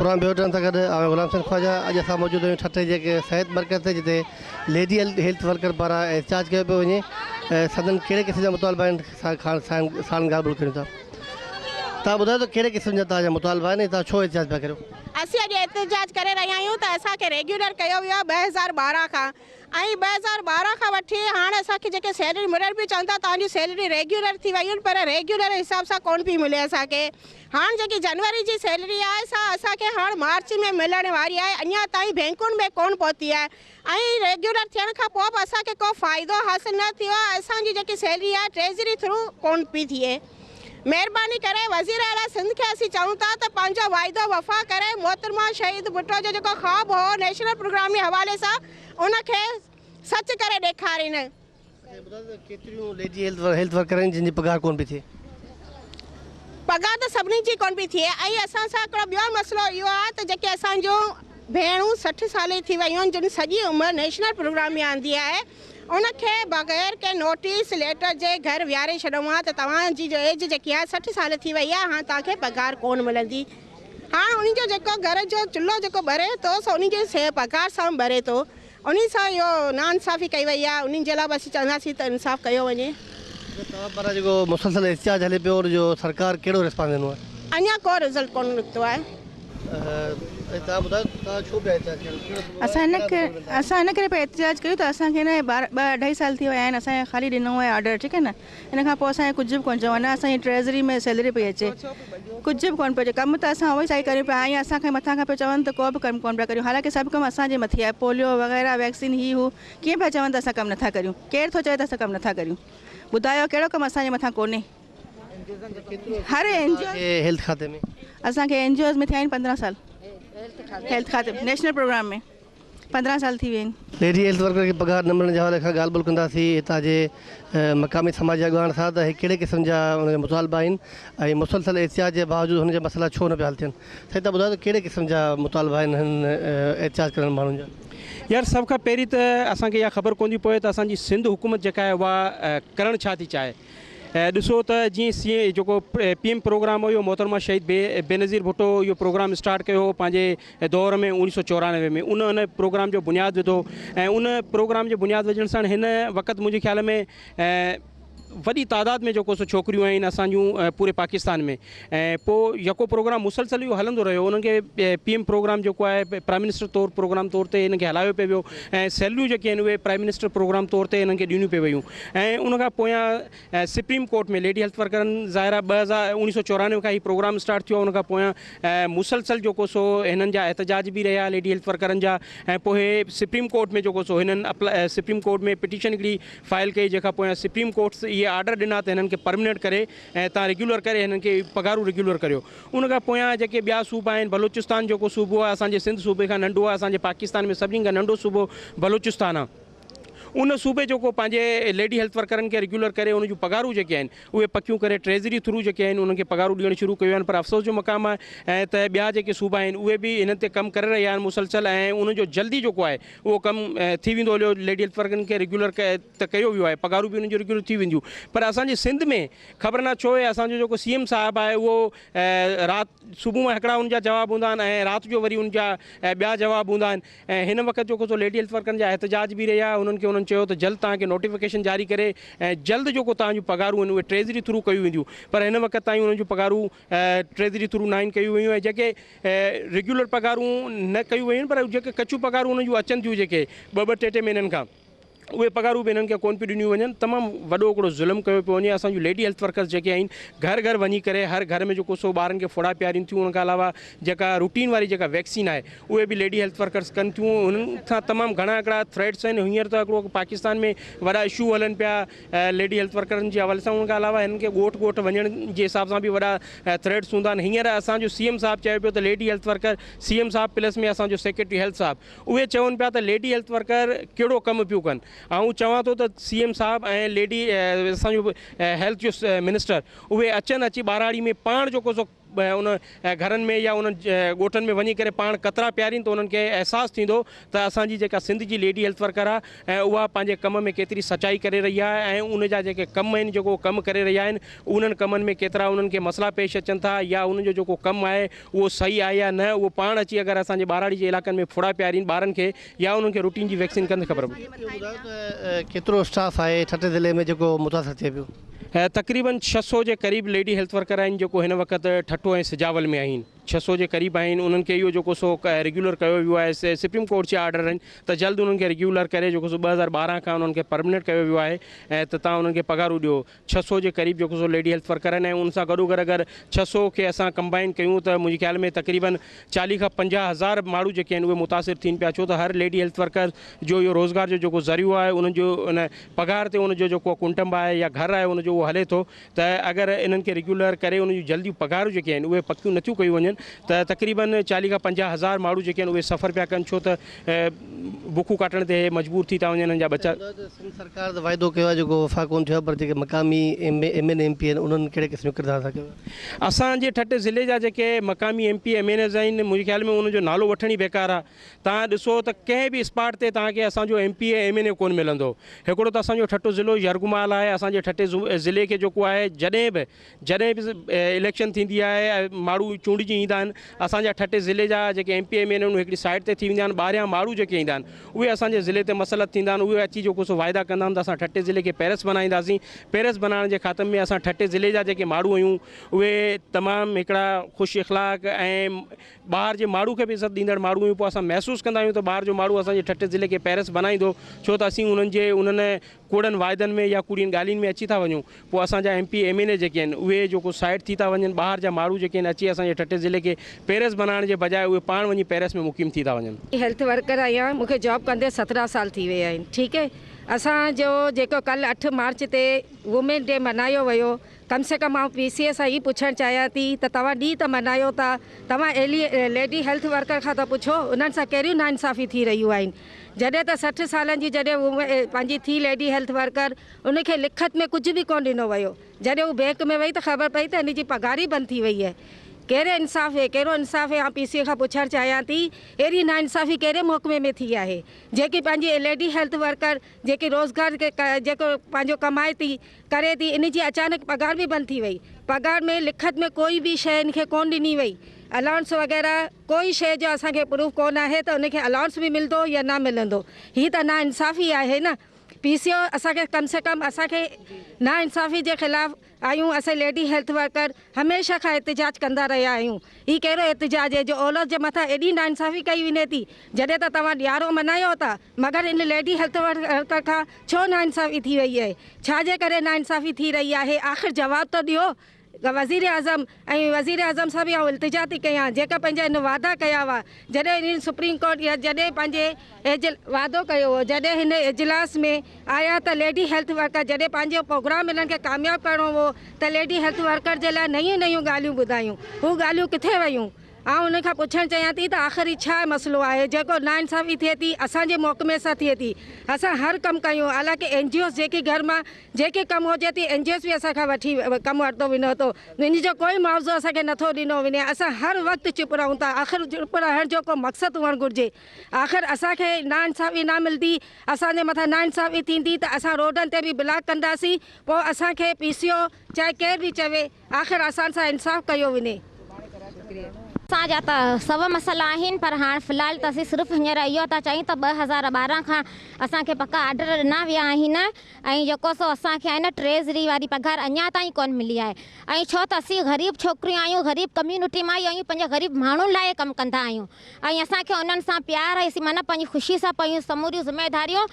Programme बेवटन था गॾु गुलाम सिंह ख्वाजा। अॼु असां मौजूदु आहियूं ठटे जेके सिहत मर्कज़ ते, जिते लेडी हेल्थ वर्कर पारां एहतजाज कयो पियो वञे। सदन कहिड़े क़िस्म जा मुतालबा आहिनि साण ॻाल्हि ॿोल कयूं था। तव्हां ॿुधायो त कहिड़े क़िस्म जा तव्हांजा मुतालबा आहिनि, तव्हां छो एहतजाज पिया करियो? असीं अॼु एहतजाज करे रहिया आहियूं त असांखे रेग्युलर कयो वियो आहे 2012 खां, ऐं 2012 खां वठी हाणे असांखे जेके सैलरी मिलण बि चवनि था तव्हांजी सैलरी रेग्युलर थी वयूं, पर रेग्युलर हिसाब सां कोन पई मिले असांखे। हाणे जेकी जनवरी जी सैलरी आहे सा असांखे हाणे मार्च में मिलण वारी आहे, अञा ताईं बैंकुनि में कोन पहुती आहे, ऐं रेग्युलर थियण खां पोइ बि असांखे को फ़ाइदो हासिलु न थियो आहे। असांजी जेकी सैलरी आहे ट्रेज़री थ्रू कोन पई थिए। महिरबानी करे वज़ीर आला सिंध के असीं चऊं था त पंहिंजो वाइदो वफ़ा करे मोहतरमा शहीद भुट्टो जो जेको ख़्वाबु हो नेशनल प्रोग्राम जे हवाले सां उनखे सच करे ॾेखारीनि। केतिरियूं लेडी हेल्थ वर्कर आहिनि जिन जी पघार कोन पई थिए? पघार त सभिनी जी कोन पई थिए। ऐं असां सां हिकिड़ो ॿियो मसइलो इहो आहे त जेके असांजो भेणूं 60 साल थी वियूं आहिनि, जिन सॼी उमिरि नेशनल प्रोग्राम में आंदी आहे, उनखे बग़ैर के नोटिस लेटर जे घर विहारे छॾियो आहे त तव्हांजी जो एज जेकी आहे 60 साल थी वई आहे, हाणे तव्हांखे पघार कोन मिलंदी। हाणे उन जो जेको घर जो चुल्हो जेको ॿरे थो सो उन जे पघार सां ॿरे थो, उन सां इहो नाइंसाफ़ी कई वई आहे। उन्हनि जे लाइ बि असीं चवंदासीं त इंसाफ़ कयो वञे। तव्हां पारां जेको मुसलसल एहतजाज हले पियो, जो सरकार कहिड़ो रिस्पॉन्स ॾिनो आहे? अञा को रिज़ल्ट कोन निकितो आहे। तव्हां ॿुधायो तव्हां छो पिया एहतजाज कयो? असां इन करे पिया एहतजाज कयूं त असांखे न 2-2.5 साल थी विया आहिनि, असांखे ख़ाली ॾिनो आहे ऑर्डर, ठीकु आहे न। इन खां पोइ असांखे कुझु बि कोन चयो, न असांजी ट्रेज़री में सैलरी पई अचे, कुझु बि कोन पियो अचे। कमु त असां उहो ई सही करियूं पिया, ऐं असांखे मथां खां पिया चवनि त को बि कमु कोन पिया करियूं। हालांकि सभु कमु असांजे मथे आहे, पोलियो वग़ैरह वैक्सीन ही हू कीअं पिया चवनि त असां कमु नथा करियूं? केरु थो चए त असां कमु नथा करियूं? ॿुधायो कहिड़ो कमु असांजे मथां कोन्हे? हर एनजीओ हेल्थ खाते में असांखे एनजीओज़ में थिया आहिनि 15 साल, हेल्थ खाते नेशनल प्रोग्राम में 15 साल थी विया आहिनि। लेडी हेल्थ वर्कर खे पघार न मिलण जे हवाले खां ॻाल्हि ॿोल कंदासीं हितां जे मक़ामी समाज जा अॻवान सां, त कहिड़े क़िस्म जा उनजा मुतालबा आहिनि ऐं मुसलसल एहतजाज जे बावजूदि हुन जा मसइला छो न पिया हल थियनि। साईं तव्हां ॿुधायो त कहिड़े क़िस्म जा मुतालबा आहिनि हिन एहतजाज करण माण्हुनि जा? यार सभ खां पहिरीं त असांखे इहा ख़बर कोन थी पए त असांजी सिंध हुकूमत जेका आहे उहा करणु छा थी चाहे। ॾिसो त जीअं सीए जेको PM प्रोग्राम हुयो, मोहतरमा शहीद बेनज़ीर भुट्टो इहो प्रोग्राम स्टार्ट कयो हो पंहिंजे दौर में 1994 में। उन प्रोग्राम जो बुनियादु विधो, ऐं उन प्रोग्राम जो बुनियादु विझण सां हिन वक़्तु मुंहिंजे ख़्याल में वॾी तादाद में जेको सो छोकिरियूं आहिनि असांजूं पूरे पाकिस्तान में। ऐं पोइ जेको प्रोग्राम मुसलसल इहो हलंदो रहियो, उन्हनि खे PM प्रोग्राम जेको आहे प्राइम मिनिस्टर तौरु प्रोग्राम तौर ते हिन खे हलायो पियो वियो, ऐं सैलरियूं जेके आहिनि उहे प्राइम मिनिस्टर प्रोग्राम तौर ते हिननि खे ॾिनियूं पियूं वियूं। ऐं उनखां पोयां सुप्रीम कोर्ट में लेडी हेल्थ वर्करनि ज़ाहिरा 1994 खां ही प्रोग्राम स्टार्ट थियो। उनखां पोयां मुसलसल जेको सो हिननि जा एहतजाज बि रहिया लेडी हेल्थ वर्करनि जा, ऐं पोइ सुप्रीम कोर्ट में जेको सो हिननि सुप्रीम कोर्ट में पिटीशन हिकिड़ी फाइल कई, जंहिंखां पोयां सुप्रीम कोर्ट इहे आर्डर ॾिना त हिननि खे परमनेंट करे ऐं तव्हां रेग्युलर करे हिननि खे पघारूं रेग्युलर करियो। उनखां पोयां जेके ॿिया सूबा आहिनि, बलूचिस्तान जेको सूबो आहे असांजे सिंध सूबे खां नंढो आहे, असांजे पाकिस्तान में सभिनी खां नंढो सूबो बलूचिस्तान आहे। उन सूबे जेको पंहिंजे लेडी हेल्थ वर्करनि खे रेग्युलर करे उन जूं पघारूं जेके आहिनि उहे पकियूं करे ट्रेज़री थ्रू जेके आहिनि उन्हनि खे पघारूं ॾियणु शुरू कयूं आहिनि। पर अफ़सोस जो मक़ाम आहे ऐं त ॿिया जेके सूबा आहिनि उहे बि हिन ते कमु करे रहिया आहिनि मुसलसल, ऐं उनजो जल्दी जेको आहे उहो कमु थी वेंदो हलियो। लेडी हेल्थ वर्करनि खे रेग्युलर त कयो वियो आहे, पघारूं बि उन्हनि जूं रेग्युलर थी वेंदियूं। पर असांजे सिंध में ख़बर न छो आहे असांजो जेको CM साहिबु आहे उहो राति सुबुह में हिकिड़ा उनजा जवाब हूंदा आहिनि ऐं राति जो वरी उनजा ॿिया जवाब हूंदा आहिनि। ऐं हिन वक़्तु जेको सो लेडी हेल्थ वर्करनि जा एहतजाज बि रहिया, उन्हनि खे उन्हनि चयो त जल्द तव्हांखे नोटिफिकेशन जारी करे ऐं जल्द जेको तव्हांजूं पघारूं आहिनि उहे ट्रेज़री थ्रू कयूं वेंदियूं। पर हिन वक़्तु ताईं उन्हनि जूं पघारूं ट्रेज़री थ्रू न कयूं वयूं, ऐं जेके रेग्युलर पघारूं न कयूं वयूं आहिनि, पर जेके कचूं पघारूं उन्हनि जूं अचनि थियूं जेके 2-2 महीननि खां, उहे पघारूं बि हिननि खे कोन पियूं ॾिनियूं वञनि। तमामु वॾो हिकिड़ो ज़ुल्म कयो पियो वञे। असांजूं लेडी हेल्थ वर्कर्स जेके आहिनि घर घर वञी करे हर घर में जेको सो ॿारनि खे फोड़ा पियारीनि थियूं। उनखां अलावा जेका रूटीन वारी जेका वैक्सीन आहे उहे बि लेडी हेल्थ वर्कर्स कनि थियूं। उन्हनि सां तमामु घणा हिकिड़ा थ्रेट्स आहिनि। हींअर त हिकिड़ो पाकिस्तान में वॾा इशू हलनि पिया लेडी हेल्थ वर्करनि जे हवाले सां। उनखां अलावा हिननि खे ॻोठ ॻोठ वञण जे हिसाब सां बि वॾा थ्रेट्स हूंदा आहिनि। हींअर असांजो CM साहिबु चयो पियो त लेडी हेल्थ वर्कर, CM साहिबु प्लस में असांजो सेक्रेटरी हेल्थ साहिबु, उहे चवनि पिया त लेडी हेल्थ वर्कर कहिड़ो कमु पियूं कनि। ऐं चवां थो त CM साहिबु ऐं लेडी असांजो हेल्थ जो मिनिस्टर उहे अचनि अची ॿाराड़ी में पाण जेको सो उन घरनि में या उन ॻोठनि में वञी करे पाण कतरा पियारीनि त उन्हनि खे अहसासु थींदो त असांजी जेका सिंध जी लेडी हेल्थ वर्कर आहे ऐं उहा पंहिंजे कम में केतिरी सचाई करे रही आहे ऐं उन जा जेके कम आहिनि जेको कमु करे रहिया आहिनि उन्हनि कमनि में केतिरा उन्हनि खे मसइला पेश अचनि था या उन्हनि जो जेको कमु आहे उहो सही आहे या न उहो पाण अची अगरि असांजे ॿाराड़ी जे इलाइक़नि में फुड़ा पियारीनि ॿारनि खे या उन्हनि खे रूटीन जी वैक्सीन कंदे ख़बर पए। केतिरो स्टाफ आहे ठटे ज़िले में जेको मुतासिर थिए पियो? तक़रीबन 600 जे क़रीब लेडी हेल्थ वर्कर आहिनि जेको हिन वक़्तु ठठो ऐं सिजावल में आहिनि। 600 जे क़रीब आहिनि। उन्हनि खे इहो जेको सो रेगुलर कयो वियो आहे। सुप्रीम कोर्ट जा ऑर्डर आहिनि त जल्द उन्हनि खे रेगुलर करे जेको सो 2012 खां उन्हनि खे परमनेंट कयो वियो आहे ऐं त तव्हां उन्हनि खे पघारूं ॾियो। 600 जे क़रीब जेको सो लेडी हेल्थ वर्कर आहिनि ऐं उन सां गॾोगॾु अगरि 600 खे असां कंबाइन कयूं त मुंहिंजे ख़्याल में तक़रीबन 40 खां 50 हज़ार माण्हू जेके आहिनि उहे मुतासिर थियनि पिया, छो त हर लेडी हेल्थ वर्कर जो इहो रोज़गार जो जेको ज़रियो आहे उन्हनि जो उन पघार ते उनजो जेको कुटुंब आहे या घर आहे उनजो उहो हले थो त अगरि इन्हनि खे रेगुलर करे उन जूं जल्दी पघारूं जेके आहिनि उहे पकियूं नथियूं कयूं वञनि त तक़रीबन 40 खां 50 हज़ार माण्हू जेके आहिनि उहे सफ़र पिया कनि, छो त बुखूं काटण ते मजबूर थी था वञनि हिननि जा बच्चा। सिंध सरकार त वाइदो कयो आहे जेको वफ़ा कोन थियो, पर जेके मक़ामी MN MP आहिनि उन्हनि कहिड़े क़िस्म जो किरदारु था कयो? असांजे ठटे ज़िले जा जेके मक़ामी MP MNs आहिनि मुंहिंजे ख़्याल में उनजो नालो वठण ई बेकार आहे। तव्हां ॾिसो त कंहिं बि स्पॉट ते तव्हांखे असांजो MP MNA कोन मिलंदो। हिकिड़ो त असांजो ठटो ज़िलो यरगुमाल आहे। असांजे ठटे ज़िले खे जेको आहे जॾहिं बि इलेक्शन थींदी आहे माण्हू चूंडिजी ईंदा आहिनि, असांजा ठटे ज़िले जा जेके MP MNA आहिनि उहे हिकिड़ी साइड ते थी वेंदा आहिनि। ॿाहिरियां माण्हू जेके ईंदा आहिनि उहे असांजे ज़िले ते मसलत थींदा आहिनि। उहे अची जेको सो वाइदा कंदा आहिनि त असां ठटे ज़िले खे पेरिस बनाईंदासीं। पेरिस बनाइण जे ख़ात्मे में असां ठटे ज़िले जा जेके माण्हू आहियूं उहे तमामु हिकिड़ा ख़ुशि इख़लाक़ ऐं ॿाहिरि जे माण्हू खे बि इज़त ॾींदड़ माण्हू आहियूं। पोइ असां महसूसु कंदा आहियूं त ॿाहिरि जो माण्हू असांजे ठटे ज़िले खे पेरिस बनाईंदो, छो त असीं उन्हनि कूड़नि वाइदनि में या कूड़ियुनि ॻाल्हियुनि में अची था वञूं। पोइ असांजा MP MNA जेके आहिनि उहे जेको साइड थी था वञनि, ॿाहिरि जा माण्हू जेके आहिनि अची असांजे ठटे ज़िले खे पेरिस बनाइण जे बजाए उहे पाण वञी पेरिस में मुक़ीम थी था वञनि। हेल्थ वर्कर आहियां, मूंखे जॉब कंदे 17 साल थी विया आहिनि। ठीकु है, असांजो जेको कल्ह 8 मार्च ते वुमेन डे मल्हायो वियो, कम से कम मां PCA सां ई पुछणु चाहियां थी त तव्हां ॾींहुं त मल्हायो था, तव्हां लेडी हेल्थ वर्कर खां त पुछो उन्हनि सां कहिड़ियूं नाइंसाफ़ी थी रहियूं आहिनि। जॾहिं त 60 सालनि जी जॾहिं पंहिंजी थी लेडी हेल्थ वर्कर, उनखे लिखत में कुझु बि कोन ॾिनो वियो। जॾहिं हू बैंक में वई त ख़बर पई त हिन जी पघार ई बंदि थी वई आहे। कहिड़े इंसाफ़ है, कहिड़ो इंसाफ़ है? PCA खां पुछणु चाहियां थी अहिड़ी नाइंसाफ़ी कहिड़े महकमे में थी आहे जेकी पंहिंजी लेडी हेल्थ वर्कर जेकी रोज़गार खे जेको पंहिंजो कमाए थी करे थी, इन जी अचानक पघार बि बंदि थी वई। पघार में लिखत में कोई बि शइ इनखे कोन ॾिनी वई, अलाउंस वग़ैरह कोई शइ जो असांखे प्रूफ कोन आहे त उनखे अलाउंस बि मिलंदो या न मिलंदो। हीअ त नाइंसाफ़ी आहे न। PCO असांखे कम से कम असांखे नाइंसाफ़ी जे ख़िलाफ़ आहियूं। असां लेडी हेल्थ वर्कर हमेशह खां एहतिजाज कंदा रहिया आहियूं। हीअ कहिड़ो एहतिजाज आहे जो औरत जे मथां एॾी नाइंसाफ़ी कई वञे थी? जॾहिं त तव्हां ॾियारो मल्हायो था, मगर इन लेडी हेल्थ वर्कर खां छो नाइंसाफ़ी थी वई आहे? छाजे करे नाइंसाफ़ी थी रही आहे? आख़िर जवाब त ॾियो। वज़ीर आज़म सां बि आउं इल्तिजा थी कयां, जेका पंहिंजा इन वादा कया हुआ, जॾहिं हिन सुप्रीम कोर्ट या जॾहिं पंहिंजे वादो कयो हो, जॾहिं हिन इजलास में आया त लेडी हेल्थ वर्कर जॾहिं पंहिंजो प्रोग्राम हिननि खे कामयाबु करिणो हो त लेडी हेल्थ वर्कर जे लाइ नयूं नयूं ॻाल्हियूं ॿुधायूं, हू ॻाल्हियूं किथे वयूं? ऐं उन खां पुछणु चाहियां थी त आख़िर छा मसइलो आहे जेको नाइंसाफ़ी थिए थी असांजे महकमे सां थिए थी? असां हर कमु कयूं, हालांकि NGOs जेकी घर मां जेके कमु हुजे थी NGOs बि असांखां वठी कमु वरितो वञो थो, इन जो कोई मुआवज़ो असांखे नथो ॾिनो वञे। असां हर वक़्तु चुप रहूं था। आख़िर चुप रहण जो को मक़सदु हुअणु घुरिजे। आख़िर असांखे नाइंसाफ़ी न मिलंदी, असांजे मथां नाइंसाफ़ी थींदी त असां रोडनि ते बि ब्लॉक कंदासीं। पोइ असांखे PCO चाहे केर बि चवे, आख़िर असां सां इंसाफ़ कयो वञे। असांजा त सभ मसइला आहिनि, पर हाणे फ़िलहाल त असीं सिर्फ़ु हींअर इहो था चयूं त 2012 खां असांखे पका आर्डर ॾिना विया आहिनि ऐं जेको सो असांखे आहे न ट्रेज़री वारी पघार अञा ताईं कोन मिली आहे। ऐं छो त असीं ग़रीब छोकिरियूं आहियूं, ग़रीब कम्यूनिटी मां आहियूं, पंहिंजे ग़रीब माण्हुनि लाइ कमु कंदा आहियूं ऐं असांखे उन्हनि सां प्यार आहे, माना पंहिंजी ख़ुशी सां पंहिंजूं समूरियूं ज़िम्मेदारियूं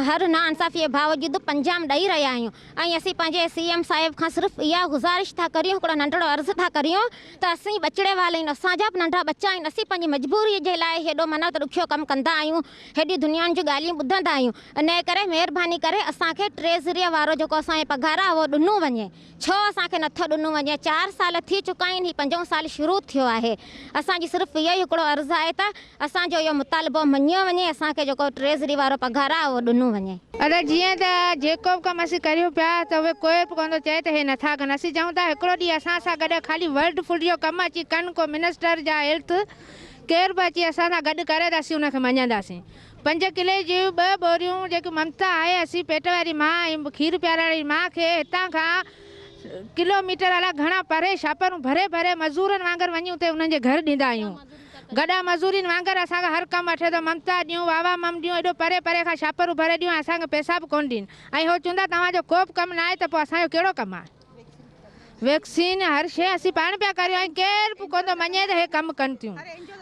हर नाइंसाफ़ी जे बावजूदि पंजाम ॾेई रहिया आहियूं। ऐं असीं पंहिंजे CM साहिब खां सिर्फ़ु इहा गुज़ारिश था करियूं, हिकिड़ो नंढिड़ो अर्ज़ु था करियूं त असीं ॿचिड़े वाले असांजा बि नंढा बच्चा आहिनि असीं पंहिंजी मजबूरीअ जे लाइ हेॾो माना त ॾुखियो कमु कंदा आहियूं हेॾी दुनिया जूं ॻाल्हियूं ॿुधंदा आहियूं इन करे महिरबानी करे असांखे ट्रेज़रीअ वारो जेको असांजे पघार आहे उहो ॾिनो वञे छो असांखे नथो ॾिनो वञे 4 साल थी चुका आहिनि हीउ 5 साल शुरू थियो आहे असांजी सिर्फ़ु इहो ई हिकिड़ो अर्ज़ु आहे त असांजो इहो मुतालबो मञियो वञे असांखे जेको ट्रेज़री वारो पघार आहे उहो ॾिनो वञे अरे जीअं त जेको बि कमु असीं करियूं पिया त उहे कोई बि कोन थो चए त हे नथा कनि असीं चऊं था हिकिड़ो ॾींहुं असां सां गॾु ख़ाली वर्ल्ड फूड जो कमु अची कनि को मिनिस्टर जा हेल्थ केर बि अची असां सां गॾु करे त असीं हुनखे मञंदासीं 5 किले जूं 2 बोरियूं जेकी ममता आहे असीं पेट वारी माउ ऐं खीर पियारण वारी माउ खे हितां खां किलोमीटर अलाए घणा परे छापरूं भरे भरे मज़ूरनि वांगुरु वञूं त उन्हनि जे घर ॾींदा आहियूं गॾा मज़ूरीनि वांगुरु असांखे हर कमु अठे थो ममता ॾियूं वावा मम ॾियूं एॾो परे परे खां छापरूं भरे ॾियूं असांखे पैसा बि कोन ॾियनि ऐं हो चवंदा तव्हांजो को बि कमु न आहे त पोइ असांजो कहिड़ो कमु आहे वैक्सीन हर शइ असीं पाण पिया करियूं ऐं केरु बि कोन थो मञे त हे कमु कनि थियूं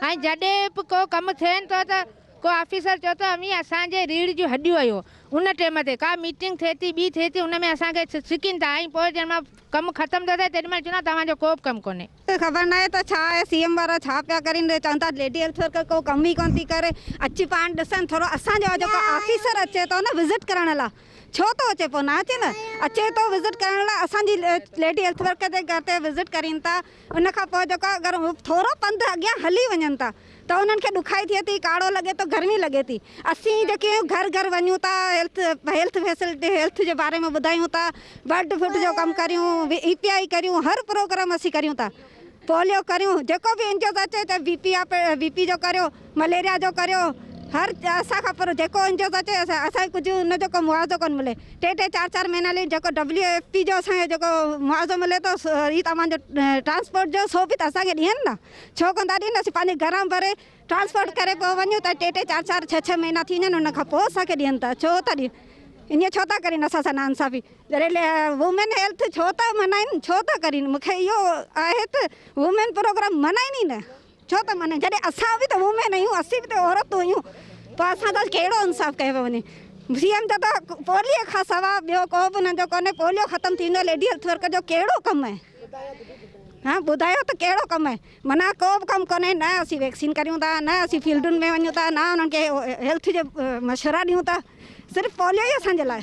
ऐं जॾहिं बि को कमु थियनि थो त को ऑफिसर चओ त अमी असांजे रीढ़ जूं हॾियूं आहियो उन टाइम ते का मीटिंग थिए थी ॿी थिए थी उन में असांखे सिकीनि था ऐं पोइ जंहिं महिल कमु ख़तमु थो थिए तेॾीमहिल चवंदा तव्हांजो को बि कमु कोन्हे ख़बर न आहे त छा आहे सीएम वारा छा पिया करनि चवनि था लेडी हेल्थ वर्कर को कमु ई कोन थी करे अची पाण ॾिसनि थोरो असांजो जेको ऑफिसर अचे थो न विज़िट करण लाइ छो थो अचे पोइ न अचे न अचे थो विज़िट करण लाइ असांजी लेडी हेल्थ वर्कर जे घर ते विज़िट कनि था उन खां पोइ जेको अगरि थोरो पंधु अॻियां हली वञनि था त उन्हनि खे ॾुखाई थिए थी काड़ो लॻे थो गर्मी लॻे थी असीं जेके घर घर वञूं था हेल्थ फैसिलिटी हेल्थ जे बारे में ॿुधायूं था वर्ल्ड फूड जो कमु करियूं EPI करियूं हर प्रोग्राम असीं करियूं था पोलियो करियूं जेको बि इंजोस अचे त BP जो करियो मलेरिया जो करियो हर असांखां पर जेको इंजोस अचे असांखे कुझु हुनजो को मुआवज़ो कोन मिले 3-4 महीना लाइ जेको WFP जो असांखे जेको मुआवज़ो मिले थो ही तव्हांजो ट्रांसपोर्ट जो सो बि त असांखे ॾियनि न छो कोन था ॾियनि असीं पंहिंजे घरां भरे ट्रांसपोर्ट करे पोइ वञूं त 3-4 6 महीना थी वञनि हुन खां पोइ असांखे ॾियनि था छो था ॾियनि ईअं छो था करनि असां सां नाइंसाफ़ी वुमेन हेल्थ छो था मल्हाइनि छो था करनि मूंखे इहो आहे त वुमेन प्रोग्राम मल्हाइनि ई न छो त मल्हाइनि जॾहिं असां बि त वुमेन आहियूं असीं बि त औरतूं आहियूं पोइ असां त कहिड़ो इंसाफ़ु कयो वञे CM जो त पोलियो खां सवाइ ॿियो को बि हुनजो कोन्हे पोलियो ख़तमु थींदो लेडी हेल्थ वर्कर जो कहिड़ो कमु आहे हाँ ॿुधायो त कहिड़ो कमु आहे माना को बि कमु कोन्हे न असीं वैक्सीन करियूं था न असीं फील्डुनि में वञूं था न उन्हनि खे हेल्थ जो मशवरा ॾियूं था सिर्फ़ु पोलियो ई असांजे लाइ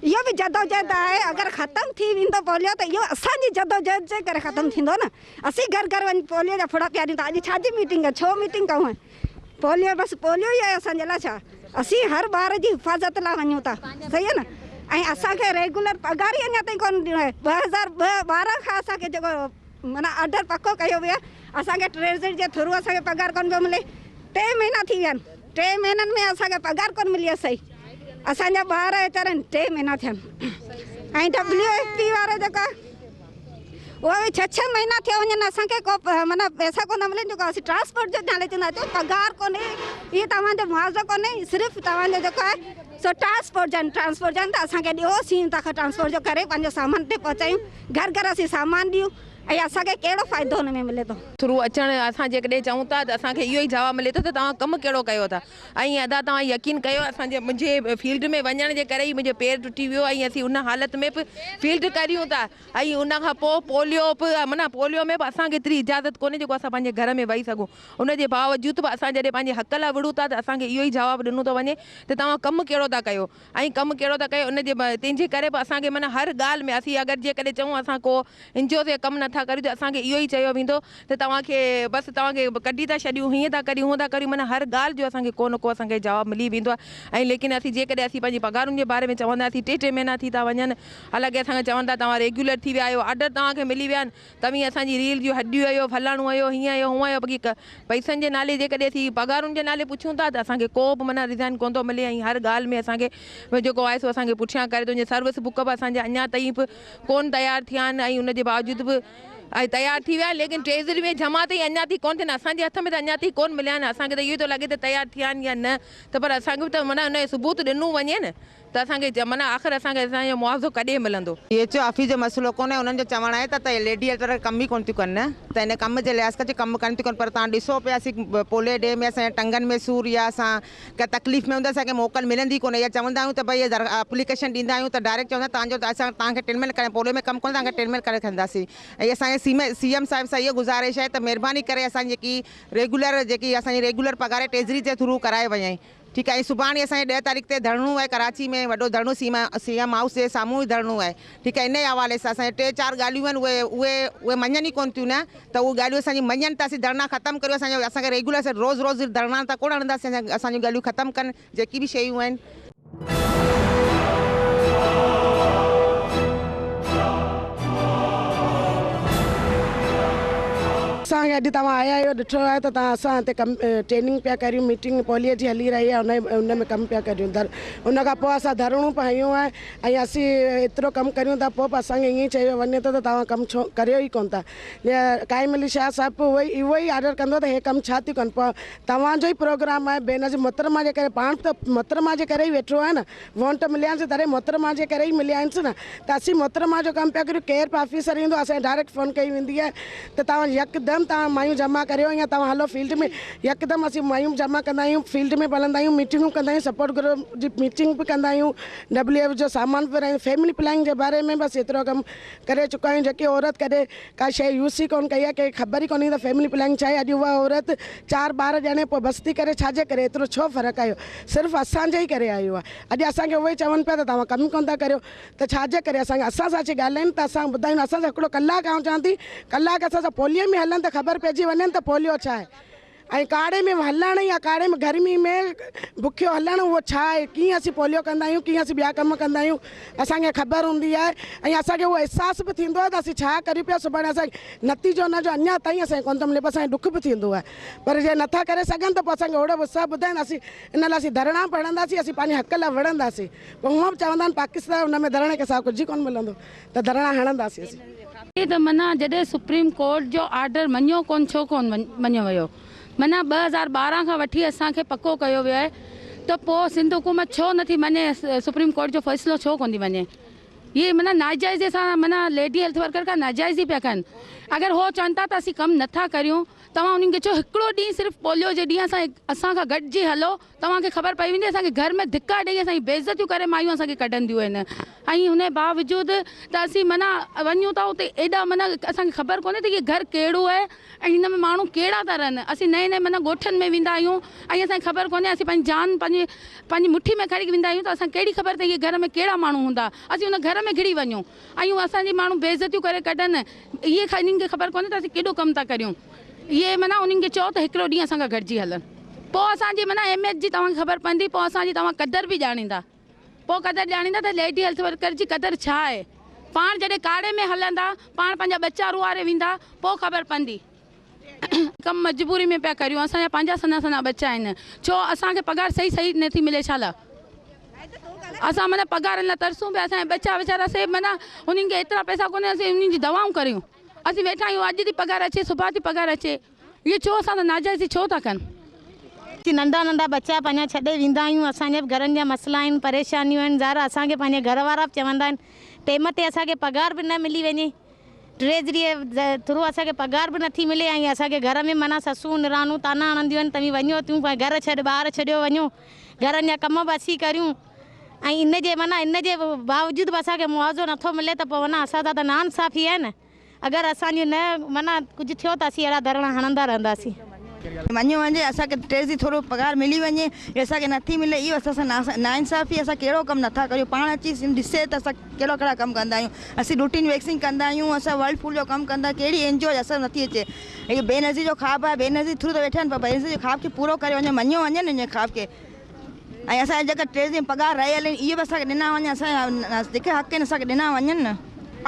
इहो बि जदोजहद आहे अगरि ख़तमु थी वेंदो पोलियो त इहो असांजी जदोजहद जे करे ख़तमु थींदो न असीं घर घर वञी पोलियो जा फुड़ा पिया ॾियूं था अॼु छाजी मीटिंग आहे छो मीटिंग कयूं आहे पोलियो बसि पोलियो ई आहे असांजे लाइ छा असीं हर ॿार जी हिफ़ाज़त लाइ वञूं था सही आहे न ऐं असांखे रेगुलर पघार ई अञा ताईं कोन ॾिनो आहे 2012 खां असांखे जेको माना ऑर्डर पको कयो वियो आहे असांखे ट्रेज़री जे थ्रू असांखे पघार कोन पियो मिले 3 महीना थी विया आहिनि 3 महीननि में असांखे पघार कोन मिली आहे सही असांजा ॿार वेचारनि 3 महीना थियनि ऐं WFP वारा जेका उहो बि 6 महीना थिया वञनि असांखे को माना पैसा कोन मिलनि जेको असीं ट्रांसपोर्ट जो नाले चवंदा अचो पघार कोन्हे इहे तव्हांजो मुआवज़ो कोन्हे सिर्फ़ु तव्हांजो जेको आहे सो ट्रांसपोर्ट जन त असांखे ॾियो सीन तव्हांखां ट्रांसपोर्ट जो करे पंहिंजो सामान ते पहुचायूं घर घर असीं सामान ॾियूं ऐं असांखे कहिड़ो फ़ाइदो हुन में मिले थो थ्रू अचणु असां जेकॾहिं चऊं था त असांखे इहो ई जवाबु मिले थो त तव्हां कमु कहिड़ो कयो था ऐं अदा तव्हां यकीन कयो असांजे मुंहिंजे फील्ड में वञण जे करे ई मुंहिंजो पेर टुटी वियो ऐं असीं उन हालत में बि फील्ड करियूं था ऐं उन खां पोइ पोलियो बि माना पोलियो में बि असांखे एतिरी इजाज़त कोन्हे जेको असां पंहिंजे घर में वेही सघूं उनजे बावजूद बि असां जॾहिं पंहिंजे हक़ लाइ विड़ूं था त असांखे इहो ई जवाबु ॾिनो थो वञे त तव्हां कमु कहिड़ो था कयो ऐं कमु कहिड़ो था कयो उनजे तंहिंजे करे बि असांखे माना हर ॻाल्हि में असीं अगरि जेकॾहिं चऊं असां को इंजो ते कमु नथा करियूं त असांखे इहो ई चयो वेंदो त तव्हांखे बसि तव्हांखे कढी था छॾियूं हीअं था करियूं हूअं था करियूं माना हर ॻाल्हि जो असांखे को न को असांखे जवाबु मिली वेंदो आहे ऐं लेकिन असीं जेकॾहिं असीं पंहिंजी पघारुनि जे बारे में चवंदासीं 3 महीना थी था वञनि हालांकि असांखे चवनि था तव्हां रेगुलर थी विया आहियो ऑर्डर तव्हांखे मिली विया आहिनि तव्हीं असांजी रील जूं हॾियूं आहियो फलाणो आहियो हीअं आहियो हूअं आहियो बाक़ी पैसनि जे नाले जेकॾहिं असीं पघारुनि जे नाले पुछूं था त असांखे को बि माना रिज़ाइन कोन थो मिले ऐं हर ॻाल्हि में असांखे जेको आहे सो असांखे पुठियां करे थो वञे सर्विस बुक बि असांजा अञा ताईं बि कोन तयारु थिया आहिनि ऐं उनजे बावजूद बि तयारु थी विया लेकिन ट्रेज़री में जमा ताईं अञा ताईं कोन थियनि असांजे हथ में त अञा ताईं कोन मिलिया आहिनि असांखे त इहो थो लॻे त तयारु थिया आहिनि या न त पर असांखे बि त माना हुन जो सबूत ॾिनो वञे न त असांखे माना आख़िर असांखे असांजो मुआवज़ो कॾहिं मिलंदो? EHO ऑफिस जो मसइलो कोन्हे, उन्हनि जो चवणु आहे त लेडी हेल्थ वर्कर कम ई कोन थियूं कनि, त इन कम जे लिहाज़ करे कमु कोन थियूं कनि। पर तव्हां ॾिसो पिया पोलियो डे में असांजे टंगनि में सूर या असां कंहिं तकलीफ़ में हूंदा असांखे मोकल मिलंदी कोन्हे, या चवंदा आहियूं त भई एप्लीकेशन ॾींदा आहियूं त डायरेक्ट चवंदा तव्हांजो असां तव्हांखे ट्रीटमेंट करे पोलियो में कमु कोन्हे तव्हांखे ट्रीटमेंट करे खणंदासीं। ऐं असांजे CM साहिब सां इहो गुज़ारिश आहे त महिरबानी करे असांजी जेकी असांजी रेगुलर पघार ट्रेज़री जे थ्रू कराए वञे, ठीकु आहे। सुभाणे असांजे 10 तारीख़ ते धरणो आहे कराची में, वॾो धरणो CM हाउस जे साम्हूं ई धरणो आहे, ठीकु आहे। इन हवाले सां असांजे 3-4 ॻाल्हियूं आहिनि उहे मञनि ई कोन थियूं न, त उहे ॻाल्हियूं असांजी मञनि त असीं धरणा ख़तमु करियो। असांखे रेगुलर रोज़ धरणा त कोन हणंदासीं, असांजूं ॻाल्हियूं ख़तमु कनि जेकी बि शयूं आहिनि। असांखे अॼु तव्हां आया आहियो, ॾिठो आहे त तव्हां असां हिते ट्रेनिंग पिया करियूं, मीटिंग पोलियो जी हली रही आहे, उन में कमु पिया करियूं। उन खां पोइ असां धरणो पिया हयूं आहे ऐं असीं एतिरो कमु करियूं था, पोइ असांखे ईअं चयो वञे थो त तव्हां कमु छो करियो ई कोन था। काइम अली शाह साहिबु उहो ई ऑडर कंदो त हे कमु छा थी कनि। पोइ तव्हांजो ई प्रोग्राम आहे, बेनज़ीर मोहतरमा जे करे, पाण त मोहतरमा जे करे ई वेठो आहे न, वोट मिलियासीं तॾहिं मोहतरमा जे करे ई मिलिया आहिनि न, त असीं मोहतरमा जो कमु पिया करियूं। केरु बि ऑफिसर ईंदो असांखे डायरेक्ट फ़ोन कई वेंदी आहे त तव्हां यकदमि तव्हां मायूं जमा करियो या तव्हां हलो फील्ड में, यकदमि असीं मायूं जमा कंदा आहियूं, फील्ड में हलंदा आहियूं, मीटिंगूं कंदा आहियूं, सपोर्ट ग्रुप जी मीटिंग बि कंदा आहियूं, WF जो सामान बि रहियूं, फैमिली प्लानिंग जे बारे में बसि एतिरो कमु करे चुका आहियूं। जेकी औरत कॾहिं का शइ यूज़ ई कोन कई आहे, कंहिं ख़बर ई कोन्हे त फैमिली प्लानिंग छा आहे, अॼु उहा औरत 4 ॿार ॼणे पोइ बस्ती करे छाजे करे एतिरो छो फ़र्क़ु आयो, सिर्फ़ु असांजे ई करे आयो आहे। अॼु असांखे उहे चवनि पिया त तव्हां कमु कोन था करियो, त छाजे करे असां सां अची ॻाल्हाइनि त असां ॿुधायूं। असां हिकिड़ो कलाकु आऊं चवां थी, कलाकु असां पोलियो में हलनि त ख़बर पइजी वञनि त पोलियो छा आहे, ऐं काढ़े में हलणु या काढ़े में गर्मी में बुखियो हलणु उहो छा आहे, कीअं असीं पोलियो कंदा आहियूं, कीअं असीं ॿिया कम कंदा आहियूं, असांखे ख़बर हूंदी आहे। ऐं असांखे उहो अहसासु बि थींदो आहे त असीं छा करियूं पिया, सुभाणे असांखे नतीजो हुनजो अञा ताईं असांखे कोन थो मिले, पर असांखे ॾुख बि थींदो आहे। पर जे नथा करे सघनि त पोइ असांखे ओड़ो उत्साह ॿुधाइनि, असीं इन लाइ असीं धरणा पढ़ंदासीं, असीं पंहिंजे हक़ लाइ विढ़ंदासीं। पोइ हूअं बि चवंदा आहिनि पाकिस्तान हुन में धरणे के साथ कुझु ई कोन मिलंदो, त धरणा हणंदासीं असीं। त माना जॾहिं सुप्रीम कोर्ट जो ऑर्डर मञियो कोन, छो कोन मञियो वियो, माना 2012 खां वठी असांखे पको कयो वियो आहे, त पोइ सिंध हुकूमत छो नथी मञे, सुप्रीम कोर्ट जो फ़ैसिलो छो कोन थी मञे। ये माना नाजाइज़ सां माना लेडी हेल्थ वर्कर खां नाजाइज़ ई पिया कनि। अगरि हो चवनि था त असीं कमु नथा करियूं, तव्हां उन्हनि खे चओ हिकिड़ो ॾींहुं सिर्फ़ु पोलियो जे ॾींहुं असांखां गॾिजी हलो, तव्हांखे ख़बर पई वेंदी असांखे घर में धिका ॾेई असांजी बेइज़तियूं करे मायूं असांखे कढंदियूं आहिनि। ऐं हुन बावजूदि त असीं माना वञूं था उते एॾा माना असांखे ख़बर कोन्हे त इहे घर कहिड़ो आहे ऐं हिन में माण्हू कहिड़ा था रहनि। असीं नए नए माना ॻोठनि में वेंदा आहियूं ऐं असांखे ख़बर कोन्हे, असीं पंहिंजी जान पंहिंजी मुठी में खणी वेंदा आहियूं, त असांखे कहिड़ी ख़बर त इहे घर में कहिड़ा माण्हू हूंदा, असीं हुन घर में घिरी वञूं ऐं असांजी माण्हू बेइज़तियूं करे कढनि। इहे इन्हनि खे ख़बर कोन्हे त असीं केॾो कमु था करियूं। इहे माना उन्हनि खे चओ त हिकिड़ो ॾींहुं असांखां गॾिजी हलनि, पोइ असांजी माना अहमियत जी तव्हांखे ख़बर पवंदी, पोइ असांजी तव्हां क़दुरु बि ॼाणींदा, पोइ क़दुरु ॼाणींदा त लेडी हेल्थ वर्कर जी क़दुरु छा आहे। पाण जॾहिं काढ़े में हलंदा, पाण पंहिंजा बच्चा रुआरे वेंदा, पोइ ख़बर पवंदी। कमु मजबूरी में पिया करियूं, असांजा पंहिंजा सन्हा सन्हा बच्चा आहिनि, छो असांखे पघार सही नथी मिले छा लाइ, असां माना पघारनि लाइ तरसूं पिया। असांजा बच्चा वीचारा से माना उन्हनि खे एतिरा पैसा कोन्हे, असीं उन्हनि जी दवाऊं करियूं, असीं वेठा आहियूं, अॼु थी पघार अचे सुभाणे थी पघार अचे, इहो छो असां त नाजाइज़ी छो था कनि। नंढा नंढा बच्चा पंहिंजा छॾे वेंदा आहियूं, असांजे घरनि जा मसइला आहिनि, परेशानियूं आहिनि, ज़ाहिर असांखे पंहिंजे घर वारा बि चवंदा आहिनि टाइम ते असांखे पघार बि न मिली वञे, ट्रेज़रीअ थ्रू असांखे पघार बि नथी मिले, ऐं असांखे घर में माना ससूं निराणूं ताना हणंदियूं आहिनि, तव्हीं वञो थियूं घर छॾ, ॿार छॾियो वञो, घरनि जा कम बि असीं करियूं, ऐं इनजे बावजूदि बि असांखे मुआवज़ो नथो मिले, त पोइ माना असां त नाइंसाफ़ी आहे न। अगरि असांजी न माना कुझु थियो त असीं अहिड़ा धरणा हणंदा रहंदासीं। मञियो वञे असांखे ट्रेज़री थोरो पघार मिली वञे, इहो असांखे नथी मिले, इहो असां सां नाइंसाफ़ी, असां कहिड़ो कमु नथा करियूं, पाण अची ॾिसे त असां कहिड़ा कहिड़ा कमु कंदा आहियूं, असीं रूटीन वैक्सीन कंदा आहियूं, असां वर्ल्ड फूड जो कमु कंदा, कहिड़ी एनजीओ असर नथी अचे। इहो बेनज़ीर जो ख़्वाबु आहे, बेनज़ीर थ्रू त वेठा आहिनि, पर बेनज़ीर जो ख़्वाब खे पूरो करे वञे, मञियो वञे न इन ख़्वाब खे। ऐं असांजे जेका ट्रेज़री पघार रहियल आहिनि इहे बि असांखे ॾिना वञनि, असांजा जेके हक़ आहिनि असांखे ॾिना वञनि न।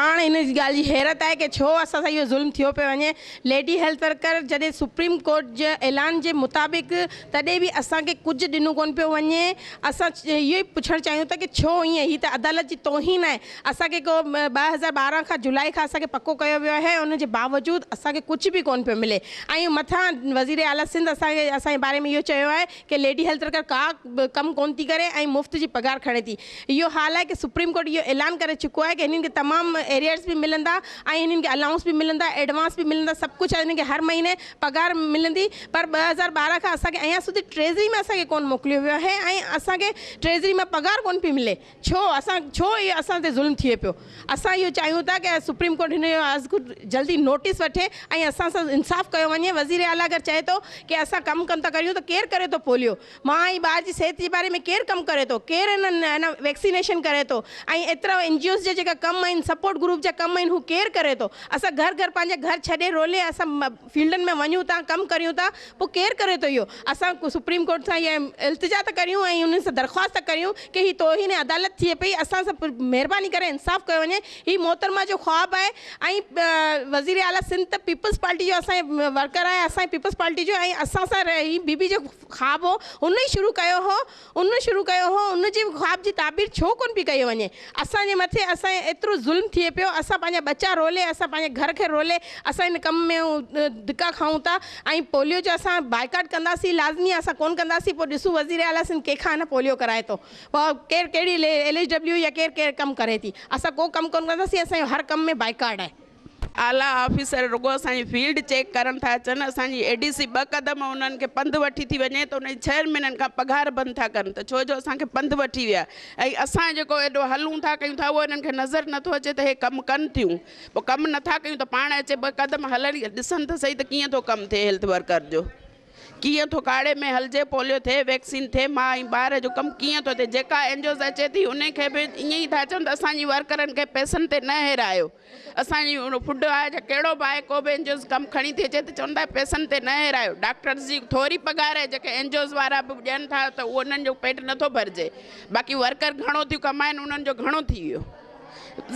पाण इन ॻाल्हि जी हैरत आहे कि छो असां सां इहो ज़ुल्म थियो पियो वञे। लेडी हेल्थ वर्कर जॾहिं सुप्रीम कोर्ट जे ऐलान जे मुताबिक़ तॾहिं बि असांखे कुझु ॾिनो कोन पियो वञे। असां इहो ई पुछणु चाहियूं था कि छो ईअं, ही त अदालत जी तौहीन आहे। असांखे को 2012 खां जुलाई खां असांखे पको कयो वियो आहे, उन जे बावजूदि असांखे कुझु बि कोन पियो मिले। ऐं मथां वज़ीर आला सिंध असांजे बारे में इहो चयो आहे कि लेडी हेल्थ वर्कर का कमु कोन थी करे ऐं मुफ़्त जी पघार खणे थी। इहो हाल आहे कि सुप्रीम कोर्ट इहो ऐलान करे चुको आहे कि हिननि खे तमामु एरियर्स बि मिलंदा ऐं हिननि खे अलाउंस बि मिलंदा, एडवांस बि मिलंदा, सभु कुझु आहे। हिननि खे हर महीने पघार मिलंदी। पर 2012 खां असांखे अञा सुधी ट्रेज़री में असांखे कोन मोकिलियो वियो आहे ऐं असांखे ट्रेज़री में पघार कोन पई मिले। छो इहो असां ते ज़ुल्म थिए पियो। असां इहो चाहियूं था कि सुप्रीम कोर्ट हिन जो जल्दी नोटिस वठे ऐं असां सां इंसाफ़ कयो वञे। वज़ीर आला अगरि चए थो कि असां कमु था करियूं त केरु करे थो पोलियो? मां ऐं ॿार जी सिहत जे बारे में केरु कमु करे थो? केरु हिन वैक्सीनेशन करे थो? ऐं एतिरा NGOs जा जेका कम आहिनि, सपोर्ट ग्रुप जा कम आहिनि, हू केरु करे थो? असां घर पंहिंजे घर छॾे रोले असां फील्डनि में वञूं था, कमु करियूं था, पोइ केरु करे थो इहो? असां सुप्रीम कोर्ट सां इहा इल्तिजा था करियूं ऐं उन्हनि सां दरख़्वास्त था करियूं कि ही तौहीन अदालत थिए पई, असां सां महिरबानी करे इंसाफ़ कयो वञे। ही मोहतरमा जो ख़्वाबु आहे ऐं वज़ीर आला सिंध त पीपल्स पार्टी जो असांजे वर्कर आहे, असांजी पीपल्स पार्टी जो, ऐं असां सां ही बीबी जो ख़्वाबु हो, उन ई शुरू कयो हो, उन जी ख़्वाब जी ताबीर छो कोन पई कई वञे? असांजे मथे असांजे एतिरो ज़ुल्म थिए पियो, असां पंहिंजा बच्चा रोले, असां पंहिंजे घर खे रोले, असां हिन कम में धिका खाऊं था ऐं पोलियो जो असां बाइकाट कंदासीं, लाज़मी असां कोन कंदासीं। पोइ ॾिसूं वज़ीर आला सिंध कंहिंखां न पोलियो कराए थो, पोइ केरु कहिड़ी LHW या केरु कमु करे थी। असां को कमु कोन कंदासीं, असांजो हर कम में बाइकाट आहे। आला ऑफिसर रुगो असांजी फील्ड चेक करण था अचनि, असांजी ADC 2 क़दम उन्हनि खे पंधु वठी थी वञे त उन 6 महीननि खां पघार बंदि था कनि। त छो जो असांखे पंधु वठी विया ऐं असां जेको एॾो हलूं था कयूं था उहो हिननि खे नज़र नथो अचे त हे कमु कनि थियूं। पोइ कमु नथा कयूं त पाण अचे 2 क़दम हलनि, ॾिसनि त सही त कीअं थो कमु थिए हेल्थ वर्कर जो, कीअं थो काड़े में हलिजे, पोलियो थिए, वैक्सीन थिए, मां ऐं ॿार जो कमु कीअं थो थिए। जेका NGOs अचे थी उन खे बि ईअं ई था चवनि त असांजी वर्करनि खे पैसनि ते न हेरायो। असांजी फुड आहे या कहिड़ो बि आहे, को बि NGOs कमु खणी थी अचे त चवंदा पैसनि ते न हेरायो। डॉक्टर्स जी थोरी पघार आहे, जेके NGOs वारा बि ॾियनि था त उहो उन्हनि जो पेट नथो भरिजे। बाक़ी वर्कर घणो थियूं कमाइनि, उन्हनि जो घणो थी वियो।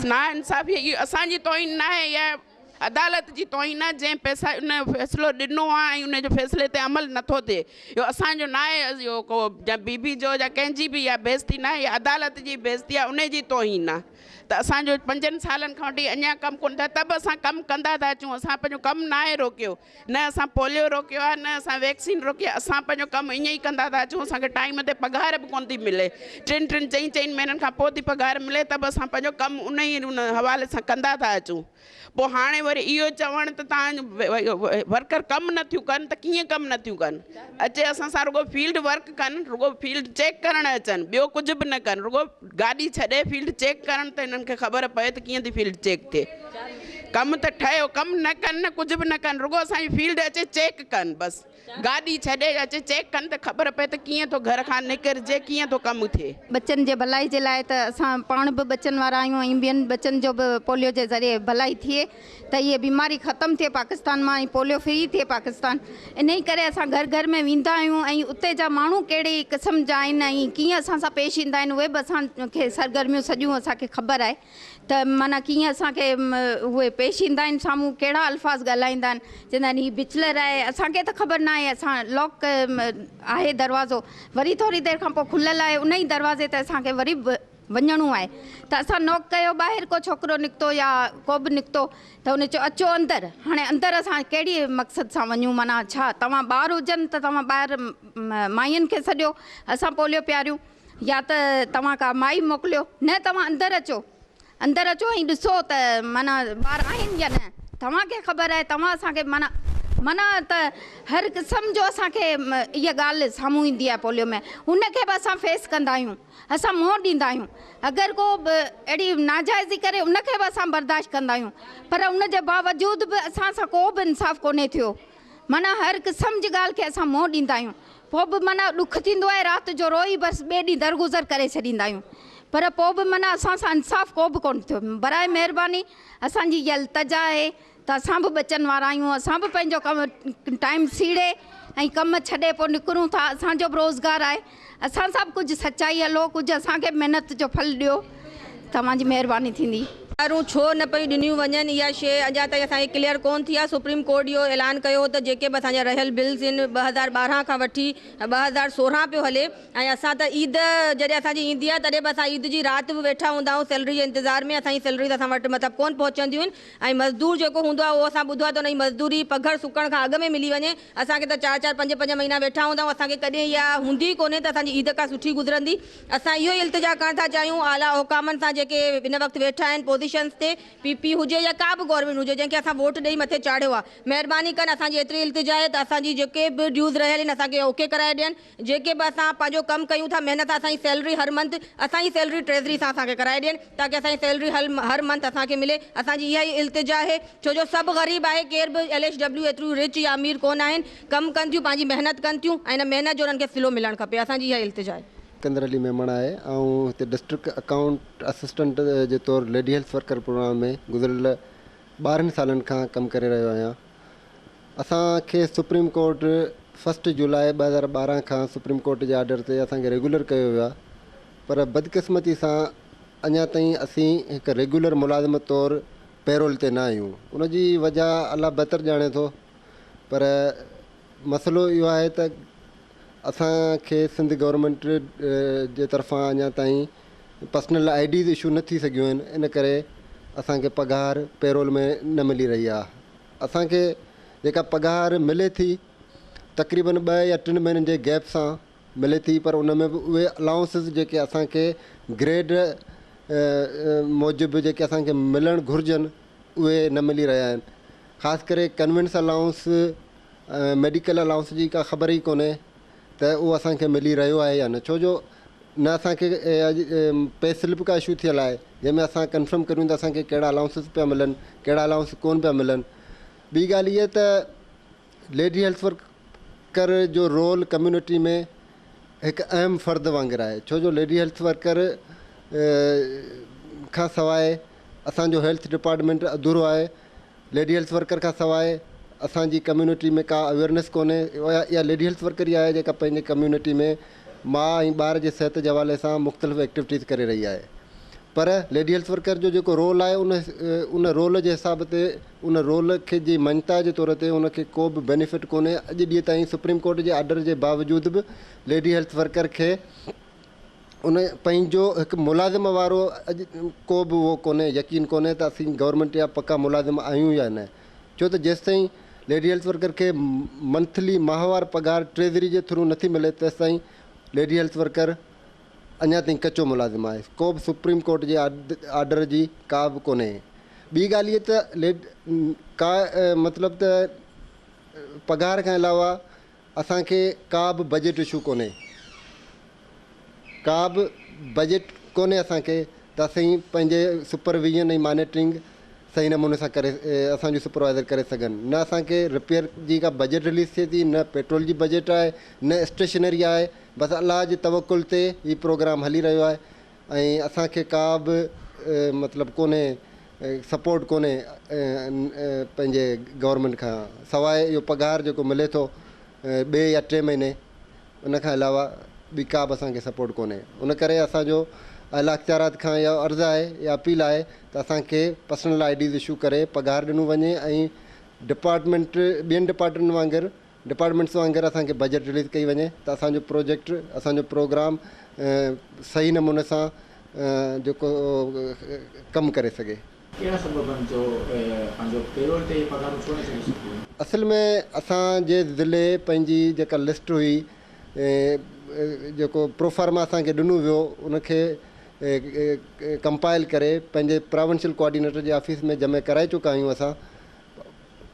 ना इंसाफ़ी इहो असांजी तौहीन न आहे, या अदालत जी तौहीन आहे जंहिं पैसा उन फ़ैसिलो ॾिनो आहे ऐं उनजे फ़ैसिले ते अमल नथो थिए। इहो असांजो न आहे, इहो को या बीबी जो या कंहिंजी बि इहा बेइज़ती न आहे, इहा अदालत जी बेइज़ती आहे, उन जी तौहीन आहे। त असांजो 5 सालनि खां वठी अञा कमु कोन थिया, त बि असां कमु कंदा था अचूं। असां पंहिंजो कमु न आहे रोकियो, न असां पोलियो रोकियो आहे, न असां वैक्सीन रोकी आहे। असां पंहिंजो कमु ईअं ई कंदा था अचूं। असांखे टाइम ते पघार बि कोन थी मिले, 3 4 महीननि खां पोइ थी पघार मिले, त बि असां पंहिंजो कमु उन ई हवाले सां कंदा था अचूं। पोइ हाणे वरी इहो चवणु त तव्हां वर्कर कमु नथियूं कनि, त कीअं कमु नथियूं कनि? अचे असां सां रुगो फील्ड वर्क कनि, रुगो फील्ड चेक करणु अचनि, ॿियो कुझु बि न कनि, रुगो गाॾी छॾे फील्ड चेक करणु, त हिननि खे ख़बर पए त कीअं थी फील्ड चेक थिए। कमु त ठहियो, कमु न कनि, न कुझु बि न कनि, रुगो असांजी फील्ड अचे चेक कनि, बसि गाॾी छॾे अचे चेक कनि त ख़बर पए त कीअं थो घर खां निकिरजे, कीअं थो कमु थिए। बच्चनि जे भलाई जे लाइ त असां पाण बि बच्चनि वारा आहियूं ऐं ॿियनि बच्चनि जो बि पोलियो जे ज़रिए भलाई थिए, त इहे बीमारी ख़तमु थिए पाकिस्तान मां ऐं पोलियो फ्री थिए पाकिस्तान। इन ई करे असां घर में वेंदा आहियूं ऐं उते जा माण्हू कहिड़े क़िस्म जा आहिनि ऐं कीअं असां सां पेश ईंदा आहिनि, उहे बि असांखे सरगर्मियूं सॼियूं असांखे ख़बर आहे। त माना कीअं असांखे उहे पेश ईंदा आहिनि, साम्हूं कहिड़ा अल्फाज़ ॻाल्हाईंदा आहिनि, चवंदा आहिनि हीअ बिचलर आहे। असांखे त ख़बर न आहे, असां लॉक आहे दरवाज़ो, वरी थोरी देरि खां पोइ खुलियल आहे, उन ई दरवाज़े ते असांखे वरी वञिणो आहे। त असां नॉक कयो, ॿाहिरि को छोकिरो निकितो या को बि निकितो त उन चयो अचो अंदरि। हाणे अंदरि असां कहिड़ी मक़सद सां वञूं? माना छा तव्हां ॿार हुजनि त तव्हां ॿाहिरि माइयुनि खे सॼो असां पोलियो पियारियूं, या त तव्हां का माई मोकिलियो? न, तव्हां अंदरि अचो ऐं ॾिसो त माना ॿार आहिनि या न। तव्हांखे ख़बर आहे, तव्हां असांखे माना त हर क़िस्म जो असांखे इहा ॻाल्हि साम्हूं ईंदी आहे पोलियो में, हुनखे बि असां फेस कंदा आहियूं, असां मुंहुं ॾींदा आहियूं। अगरि को बि अहिड़ी नाजाइज़ी करे उनखे बि असां बर्दाश्त कंदा आहियूं, पर उनजे बावजूद बि असां सां को बि इंसाफ़ कोन्हे थियो। माना हर क़िस्म जी ॻाल्हि खे असां मुंहुं ॾींदा आहियूं, पोइ बि माना ॾुख थींदो आहे, राति जो रोई बसि ॿिए ॾींहुं दरगुज़र करे छॾींदा आहियूं, पर पोइ बि माना असां सां इंसाफ़ को बि कोन थियो। बराए महिरबानी असांजी इहा इल्तिजा आहे त असां बि बचनि वारा आहियूं, असां बि पंहिंजो कमु टाइम सीड़े ऐं कमु छॾे पोइ निकिरूं था। असांजो बि रोज़गारु आहे, असां सां बि कुझु सचाई हलो, कुझु असांखे महिनत जो फल ॾियो, तव्हांजी महिरबानी थींदी। पगारूं छो न पई ॾिनियूं वञनि इहा शइ अञा ताईं असांखे क्लियर कोन थी आहे। सुप्रीम कोर्ट इहो ऐलान कयो त जेके बि असांजा रहियल बिल्स आहिनि 2012 खां वठी 2016 पियो हले ऐं असां त ईद जॾहिं असांजी ईंदी आहे तॾहिं बि असां ईद जी राति बि वेठा हूंदा आहियूं सैलरी जे इंतज़ार में। असांजी सैलरी त असां वटि मतिलबु कोन पहुचंदियूं आहिनि ऐं मज़दूर जेको हूंदो आहे उहो असां ॿुधो आहे त उन जी मज़दूरी पघर सुकण खां अॻु में मिली वञे। असांखे त 4-4 5-5 महीना वेठा हूंदा आहियूं। असांखे कॾहिं इहा हूंदी कोन्हे त असांजी ईद का सुठी गुज़रंदी। असां इहो ई इल्तिजा करणु था चाहियूं आला हुकामनि सां जेके हिन वक़्तु वेठा आहिनि पोज़ीशन्स ते, पीपी हुजे या का बि गवर्नमेंट हुजे जंहिंखे असां वोट ॾेई मथे चाढ़ियो आहे, महिरबानी कनि असांजी एतिरी इल्तिजा आहे त असांजी जेके बि ड्यूज़ रहियल आहिनि असांखे ओके कराए ॾियनि। जेके बि असां पंहिंजो कमु कयूं था महिनत असांजी सैलरी हर मंथ असांजी सैलरी ट्रेज़री सां असांखे कराए ॾियनि ताकी असांजी सैलरी हर मंथ असांखे मिले। असांजी इहा ई इल्तिजा आहे छो जो सभु ग़रीब आहे, केर बि LHW एतिरियूं रिच या अमीर कोन आहिनि, कमु कनि थियूं पंहिंजी महिनत कनि थियूं ऐं इन महिनत जो उन्हनि खे सिलो मिलणु खपे। असांजी इहा इल्तिजा आहे। सिकंदर अली मेमण आहे ऐं हिते डिस्ट्रिक्ट अकाउंट असिस्टेंट जे तौरु लेडी हेल्थ वर्कर प्रोग्राम में गुज़िरियल 12 सालनि खां कमु करे रहियो आहियां। असांखे सुप्रीम कोर्ट 1 जुलाई 2012 खां सुप्रीम कोर्ट जे आर्डर ते असांखे रेगुलर कयो वियो आहे, पर बदकिस्मती सां अञा ताईं असीं हिकु रेगुलर मुलाज़िम तौरु पेरोल ते न आहियूं। उनजी वजह अलाह बहितर ॼाणे थो, पर मसइलो इहो आहे त असांखे सिंध गवर्नमेंट जे तरफ़ां अञा ताईं पर्सनल IDs इशू न थी सघियूं आहिनि, इन करे असांखे पघार पेरोल में न मिली रही आहे। असांखे जेका पघार मिले थी तक़रीबन 2 या 3 महीननि जे गैप सां मिले थी, पर उन में बि उहे अलाउंसिस जेके असांखे ग्रेड मूजिबि जेके असांखे मिलणु घुरिजनि उहे न मिली रहिया आहिनि। ख़ासि करे कन्वेंस अलाउंस मेडिकल अलाउंस जी का ख़बर ई कोन्हे त उहो असांखे मिली रहियो आहे या न, छो जो न असांखे पे स्लिप का इशू थियल आहे जंहिंमें असां कंफर्म करियूं त असांखे कहिड़ा अलाउंसिस पिया मिलनि, कहिड़ा अलाउंस कोन पिया मिलनि। ॿी ॻाल्हि इहा त लेडी हेल्थ वर्कर जो रोल कम्यूनिटी में हिकु अहम फ़र्द वांगुरु आहे, छो जो लेडी हेल्थ वर्कर खां सवाइ असांजो हेल्थ डिपार्टमेंट अधूरो आहे। लेडी हेल्थ वर्कर खां सवाइ असांजी कम्यूनिटी में का अवेयरनेस कोन्हे। इहा लेडी हेल्थ वर्कर ई आहे जेका पंहिंजे कम्यूनिटी में माउ ऐं ॿार जे सिहत जे हवाले सां मुख़्तलिफ़ एक्टिविटीज़ करे रही आहे, पर लेडी हेल्थ वर्कर जो जेको रोल आहे उन रोल जे हिसाब ते उन रोल खे जी मञता जे तौर ते उनखे को बि बेनिफिट कोन्हे। अॼु ॾींहं ताईं सुप्रीम कोर्ट जे आर्डर जे बावजूद बि लेडी हेल्थ वर्कर खे उन पंहिंजो हिकु मुलाज़िम वारो अॼु को बि उहो कोन्हे, यकीन कोन्हे त असीं गवर्नमेंट जा पका मुलाज़िम आहियूं या न, छो त जेसिताईं लेडी हेल्थ वर्कर खे मंथली माहवार पघार ट्रेज़री जे थ्रू नथी मिले तेसिताईं लेडी हेल्थ वर्कर अञा ताईं कचो मुलाज़िम आहे। को बि सुप्रीम कोर्ट जे आर्डर जी का बि कोन्हे। ॿी ॻाल्हि इहा त मतिलबु त पघार खां अलावा असांखे का बि बजट इशू कोन्हे, का बि बजट कोन्हे असांखे त असीं पंहिंजे सुपरविजन ऐं मॉनिटरिंग सही नमूने सां करे असांजो सुपरवाइज़र करे सघनि। न असांखे रिपेयर जी का बजट रिलीज़ थिए थी, न पेट्रोल जी बजट आहे, न स्टेशनरी आहे। बसि अलाह जे तवकुल ते हीउ प्रोग्राम हली रहियो आहे ऐं असांखे का बि मतिलबु कोन्हे सपोर्ट कोन्हे पंहिंजे गवर्नमेंट खां सवाइ इहो पघार जेको मिले थो 2 या 3 महीने, उन खां अलावा ॿी का बि असांखे सपोर्ट कोन्हे। उन करे असांजो आला अख़्तियारात खां इहा अर्ज़ु आहे, इहा अपील आहे त असांखे पर्सनल IDs इशू करे पघार ॾिनो वञे ऐं डिपार्टमेंट ॿियनि डिपार्टमेंट्स वांगुरु असांखे बजट रिलीज़ कई वञे त असांजो प्रोजेक्ट असांजो प्रोग्राम सही नमूने सां जेको कमु करे सघे। असल में असांजे ज़िले पंहिंजी जेका लिस्ट हुई जेको प्रोफार्मा असांखे ॾिनो वियो उनखे कंपाइल करे पंहिंजे प्रोविंशियल कोऑर्डिनेटर जे ऑफिस में जमा कराए चुका आहियूं असां।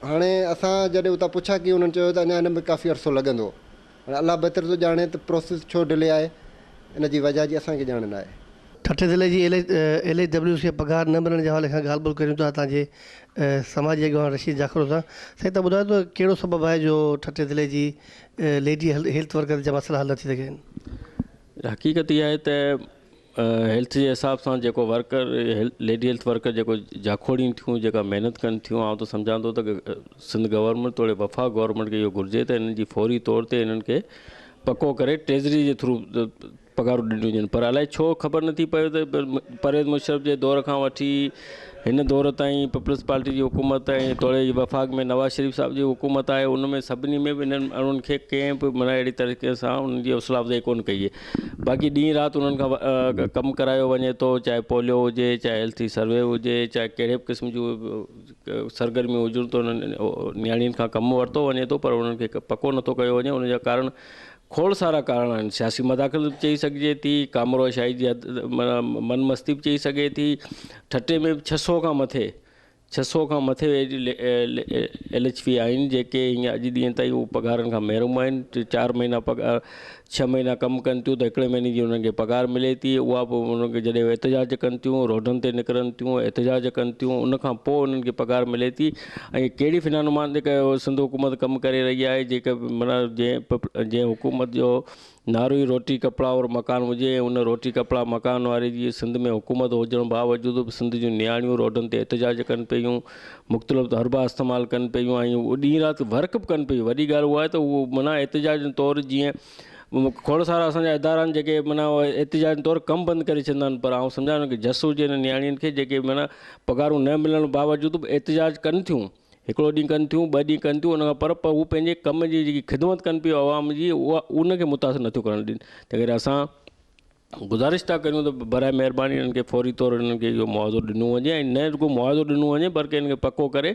हाणे असां जॾहिं उतां पुछा की उन्हनि चयो त अञा हिन में काफ़ी अरसो लॻंदो। हाणे अलाह बहितर थो ॼाणे त प्रोसेस छो डिले आहे, इन जी वजह जी असांखे ॼाण न आहे। ठठे ज़िले जी LHW खे पघार न मिलण जे हवाले खां ॻाल्हि ॿोल करियूं था तव्हांजे समाजी अॻवान रशीद जाखरो सां। साईं तव्हां ॿुधायो त कहिड़ो सबबु आहे जो ठठे ज़िले जी लेडी हेल्थ वर्कर जा मसइला हल न थी सघनि? हक़ीक़त इहा आहे त हेल्थ जे हिसाब सां जेको वर्कर लेडी हेल्थ वर्कर जेको जाखोड़ियूं थियूं जेका महिनत कनि थियूं, आउं त सम्झां थो त सिंध गवर्नमेंट तोड़े वफ़ा गवर्नमेंट खे इहो घुरिजे त हिननि जी फौरी तौर ते हिननि खे पको करे ट्रेज़री जे थ्रू पघारूं ॾिनियूं वञनि, पर अलाए छो ख़बर नथी पए त परवेज़ मुशर्रफ जे दौर खां वठी हिन दौर ताईं पीपल्स पार्टी जी हुकूमत ऐं तोड़े वफ़ाक़ में नवाज़ शरीफ़ साहब जी हुकूमत आहे, उन में सभिनी में बि इन्हनि माण्हुनि खे कंहिं बि माना अहिड़ी तरीक़े सां उन्हनि जी हौसला अफ़ज़ाई कोन कई आहे। बाक़ी ॾींहुं राति उन्हनि खां कमु करायो वञे थो, चाहे पोलियो हुजे, चाहे हेल्थ सर्वे हुजे, चाहे कहिड़े बि क़िस्म जूं सरगर्मियूं हुजनि, त उन्हनि नियाणियुनि खां कमु वरितो वञे थो, पर उन्हनि खे पको नथो कयो वञे। उनजा कारण खोड़ सारा कारण आहिनि। सियासी मदाख़लत बि चई सघिजे थी, कामरोशाही जी मन मस्ती बि चई सघे थी। ठटे में 600 खां मथे LHV आहिनि जेके हीअं अॼु ॾींहं ताईं उहे पघारनि खां महरूम आहिनि। 4 महीना पघार 6 महीना कमु कनि थियूं त हिकिड़े महीने जी उन्हनि खे पघार मिले थी। उहा पोइ उन्हनि खे जॾहिं एतिजाज कनि थियूं, रोडनि ते निकिरनि थियूं, एतिजाज कनि थियूं, उनखां पोइ उन्हनि खे पघार मिले थी। ऐं कहिड़ी फिनानुमान ते सिंध हुकूमत कमु करे रही आहे, जेके माना जंहिं हुकूमत जो नारो ई रोटी कपिड़ा और मकान हुजे, उन रोटी कपिड़ा मकान वारी जी सिंध में हुकूमत हुजण बावजूदि बि सिंध जूं नियाणियूं रोडनि ते एतिजाज कनि पियूं, मुख़्तलिफ़ हरबा इस्तेमालु कनि पियूं, ऐं उहो ॾींहुं राति वर्क बि कनि पियूं। वॾी ॻाल्हि उहा आहे त उहो माना एतिजाज तौरु जीअं खोड़ सारा असांजा इदारा आहिनि जेके माना एतिजाज तौरु कमु बंदि करे छॾंदा आहिनि, पर आउं सम्झां की जस हुजे हिन नियाणियुनि खे जेके माना पघारूं न मिलण बावजूदि बि एतिजाज कनि थियूं, हिकिड़ो ॾींहुं कनि थियूं, 2 ॾींहं कनि थियूं, उन खां पर हू पंहिंजे कम जी जेकी ख़िदमत कनि पियूं आवाम जी, उहा उनखे मुतासिर नथियूं करणु ॾियनि। तंहिं करे असां गुज़ारिश था करियूं त बराए महिरबानी हिननि खे फौरी तौरु हिननि खे इहो मुआवज़ो ॾिनो वञे, ऐं न रुॻो मुआवज़ो ॾिनो वञे बल्कि हिन खे पको करे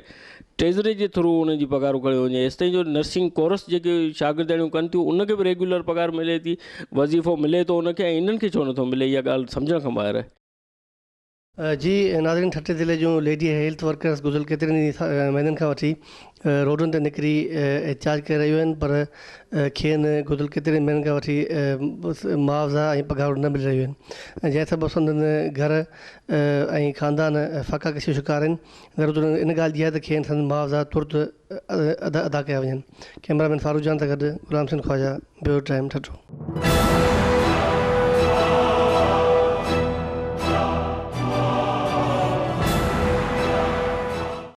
ट्रेज़री जे थ्रू उन जी पघारूं कयो वञे। हेसि ताईं जो नर्सिंग कोर्स जेके शागिर्दियाणियूं कनि थियूं उनखे बि रेगुलर पघार मिले थी, वज़ीफ़ो मिले थो उनखे, ऐं इन्हनि खे छो नथो मिले, इहा ॻाल्हि सम्झण खां ॿाहिरि आहे। जी नाज़रीन, ठटे ज़िले जूं लेडी हेल्थ वर्कर्स गुज़िरियल केतिरनि महीननि खां वठी रोडनि ते निकिरी एहतिजाज करे रहियूं आहिनि, पर खेनि गुज़िरियल केतिरनि महीननि खां वठी मुआवज़ा ऐं पघारूं न मिली रहियूं आहिनि, जंहिं सबबु संदनि घर ऐं ख़ानदान फ़ाक़ा कशी शिकार आहिनि। ज़रूरत इन ॻाल्हि जी आहे त खेनि संदनि मुआवज़ा तुरत अदा कया वञनि। कैमरामैन फारूक जान सां गॾु गुलाम सिंह ख्वाजा, ब्यूरो टाइम, ठठो।